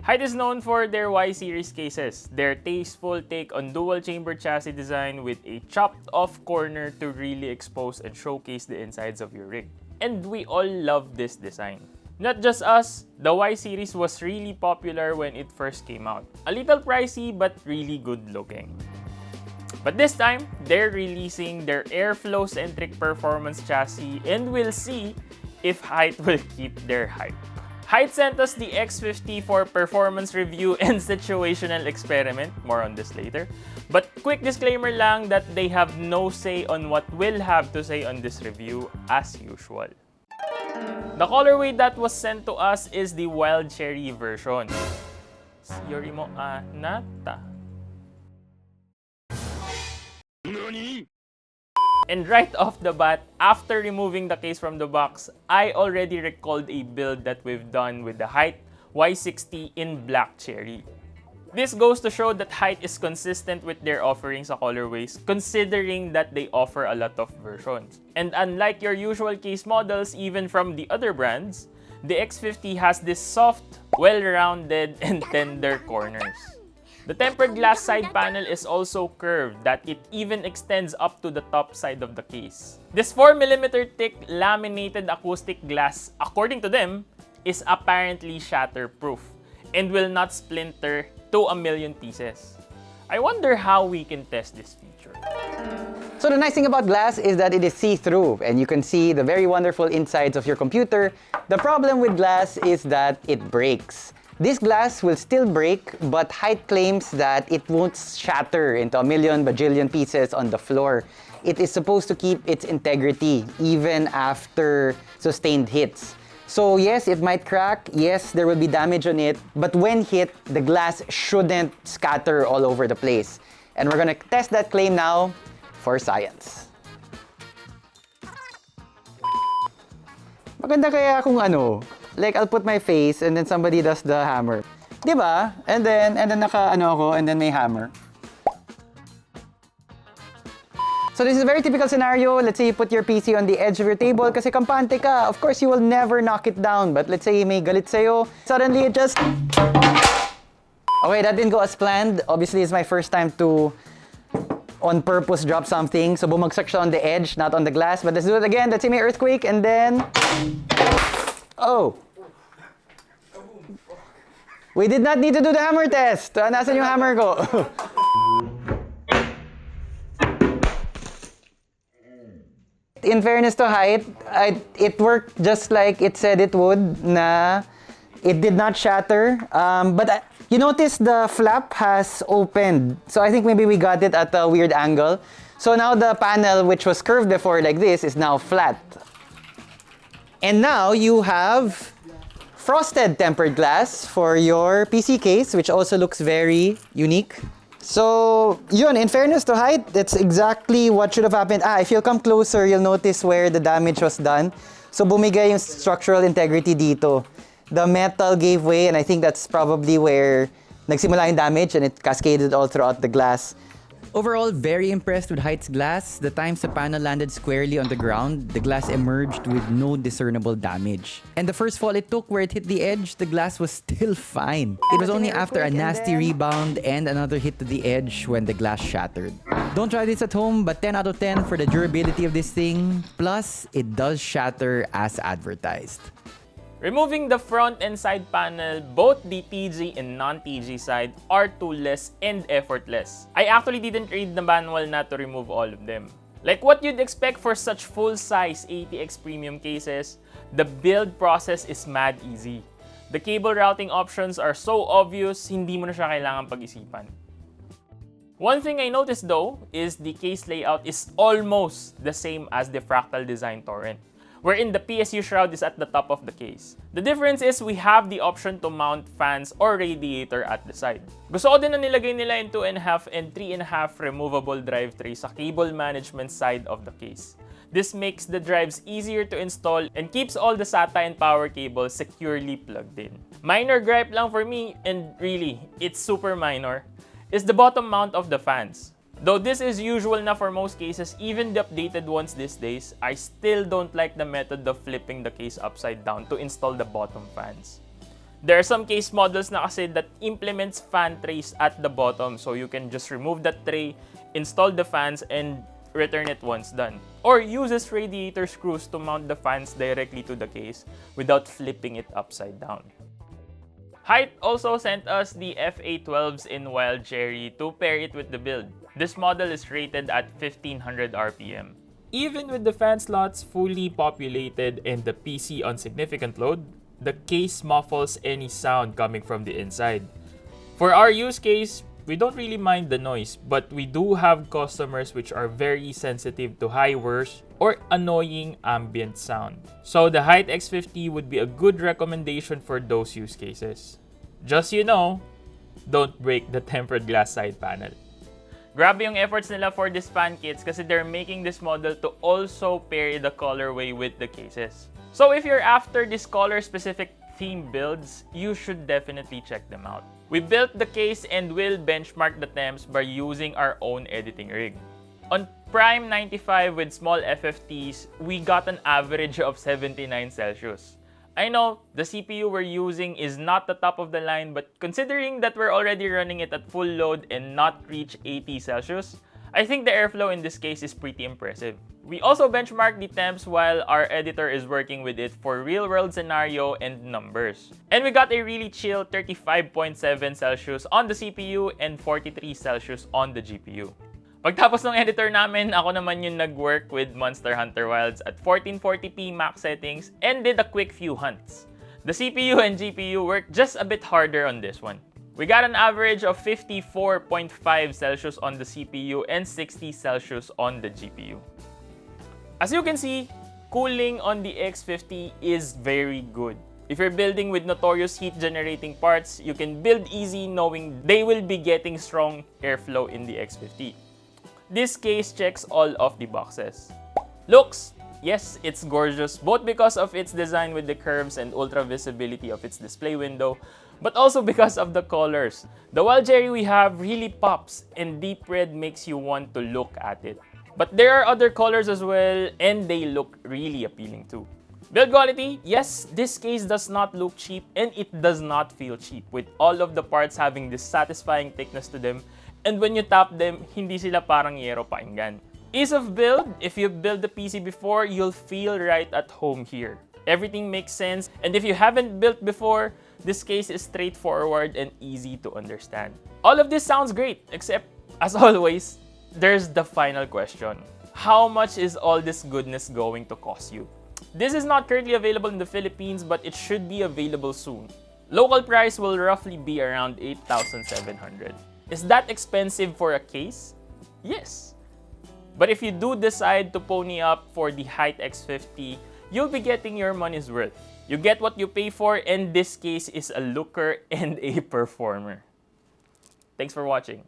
Hyte is known for their Y-series cases, their tasteful take on dual-chamber chassis design with a chopped-off corner to really expose and showcase the insides of your rig. And we all love this design. Not just us, the Y-series was really popular when it first came out. A little pricey but really good looking. But this time, they're releasing their airflow-centric performance chassis and we'll see if Hyte will keep their hype. Hyte sent us the X50 for performance review and situational experiment, more on this later. But quick disclaimer lang that they have no say on what we'll have to say on this review as usual. The colorway that was sent to us is the Wild Cherry version. Yorimo Anata. And right off the bat, after removing the case from the box, I already recalled a build that we've done with the Hyte Y60 in Black Cherry. This goes to show that Hyte is consistent with their offerings sa colorways, considering that they offer a lot of versions. And unlike your usual case models, even from the other brands, the X50 has this soft, well-rounded, and tender corners. The tempered glass side panel is also curved, that it even extends up to the top side of the case. This 4mm thick laminated acoustic glass, according to them, is apparently shatterproof and will not splinter to a million pieces. I wonder how we can test this feature. So the nice thing about glass is that it is see-through and you can see the very wonderful insides of your computer. The problem with glass is that it breaks. This glass will still break, but Hyte claims that it won't shatter into a million bajillion pieces on the floor. It is supposed to keep its integrity even after sustained hits. So yes, it might crack, yes, there will be damage on it, but when hit, the glass shouldn't scatter all over the place. And we're gonna test that claim now for science. Maganda kaya kung ano, like I'll put my face and then somebody does the hammer. Diba? And then naka-ano ako and then may hammer. So this is a very typical scenario. Let's say you put your PC on the edge of your table kasi kampante ka. Of course, you will never knock it down. But let's say may galit sa'yo. Suddenly, it just... Okay, that didn't go as planned. Obviously, it's my first time to on purpose drop something. So bumagsak siya on the edge, not on the glass. But let's do it again. Let's say may earthquake and then... Oh! We did not need to do the hammer test. Nasaan yung hammer ko? In fairness to Hyte, it worked just like it said it would, na it did not shatter. But you notice the flap has opened. So I think maybe we got it at a weird angle. So now the panel, which was curved before like this, is now flat. And now you have frosted tempered glass for your PC case, which also looks very unique. So, yun, in fairness to Hyte, that's exactly what should have happened. If you'll come closer, you'll notice where the damage was done. So, bumigay yung structural integrity dito. The metal gave way, and I think that's probably where nagsimula yung damage, and it cascaded all throughout the glass. Overall, very impressed with Hyte's glass. The times the panel landed squarely on the ground, the glass emerged with no discernible damage. And the first fall it took where it hit the edge, the glass was still fine. It was only after a nasty rebound and another hit to the edge when the glass shattered. Don't try this at home, but 10 out of 10 for the durability of this thing. Plus, it does shatter as advertised. Removing the front and side panel, both the TG and non-TG side are toolless and effortless. I actually didn't read the manual na to remove all of them. Like what you'd expect for such full-size ATX premium cases, the build process is mad easy. The cable routing options are so obvious, hindi mo na siya kailangan pag-isipan. One thing I noticed though is the case layout is almost the same as the Fractal Design Torrent, wherein the PSU shroud is at the top of the case. The difference is we have the option to mount fans or radiator at the side. Gusto ko din na nilagay nila yung 2.5 and 3.5 removable drive tray sa cable management side of the case. This makes the drives easier to install and keeps all the SATA and power cables securely plugged in. Minor gripe lang for me, and really, it's super minor, is the bottom mount of the fans. Though this is usual na for most cases, even the updated ones these days, I still don't like the method of flipping the case upside down to install the bottom fans. There are some case models na kasi that implements fan trays at the bottom, so you can just remove that tray, install the fans, and return it once done. Or uses radiator screws to mount the fans directly to the case without flipping it upside down. Hyte also sent us the FA12s in Wild Cherry to pair it with the build. This model is rated at 1500 RPM. Even with the fan slots fully populated and the PC on significant load, the case muffles any sound coming from the inside. For our use case, we don't really mind the noise, but we do have customers which are very sensitive to high whirs or annoying ambient sound. So the Hyte X50 would be a good recommendation for those use cases. Just so you know, don't break the tempered glass side panel. Grabe yung efforts nila for this fan kits kasi they're making this model to also pair the colorway with the cases. So if you're after this color-specific theme builds, you should definitely check them out. We built the case and will benchmark the temps by using our own editing rig. On Prime 95 with small FFTs, we got an average of 79 Celsius. I know the CPU we're using is not the top of the line, but considering that we're already running it at full load and not reach 80 Celsius, I think the airflow in this case is pretty impressive. We also benchmark the temps while our editor is working with it for real-world scenario and numbers. And we got a really chill 35.7 Celsius on the CPU and 43 Celsius on the GPU. Pagtapos ng editor namin, ako naman yung nag-work with Monster Hunter Wilds at 1440p max settings and did a quick few hunts. The CPU and GPU worked just a bit harder on this one. We got an average of 54.5 Celsius on the CPU and 60 Celsius on the GPU. As you can see, cooling on the X50 is very good. If you're building with notorious heat-generating parts, you can build easy knowing they will be getting strong airflow in the X50. This case checks all of the boxes. Looks, yes, it's gorgeous, both because of its design with the curves and ultra visibility of its display window, but also because of the colors. The Wild Cherry we have really pops, and deep red makes you want to look at it. But there are other colors as well, and they look really appealing too. Build quality, yes, this case does not look cheap, and it does not feel cheap, with all of the parts having this satisfying thickness to them, and when you tap them, hindi sila parang yero pakinggan. Ease of build, if you've built the PC before, you'll feel right at home here. Everything makes sense, and if you haven't built before, this case is straightforward and easy to understand. All of this sounds great, except, as always, there's the final question. How much is all this goodness going to cost you? This is not currently available in the Philippines, but it should be available soon. Local price will roughly be around 8,700. Is that expensive for a case? Yes. But if you do decide to pony up for the Hyte X50, you'll be getting your money's worth. You get what you pay for, and this case is a looker and a performer. Thanks for watching.